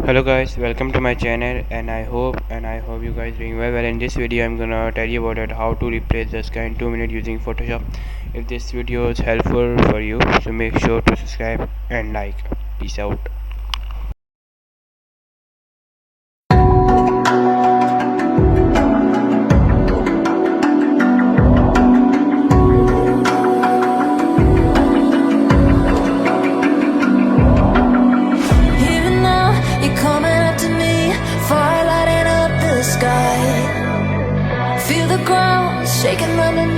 Hello guys, welcome to my channel and I hope you guys doing well. In this video I'm gonna tell you about how to replace the sky in 2 minutes using Photoshop. If this video is helpful for you, so make sure to subscribe and like. Peace out. Even now, you're coming up to me, fire lighting up the sky. Feel the ground shaking under me.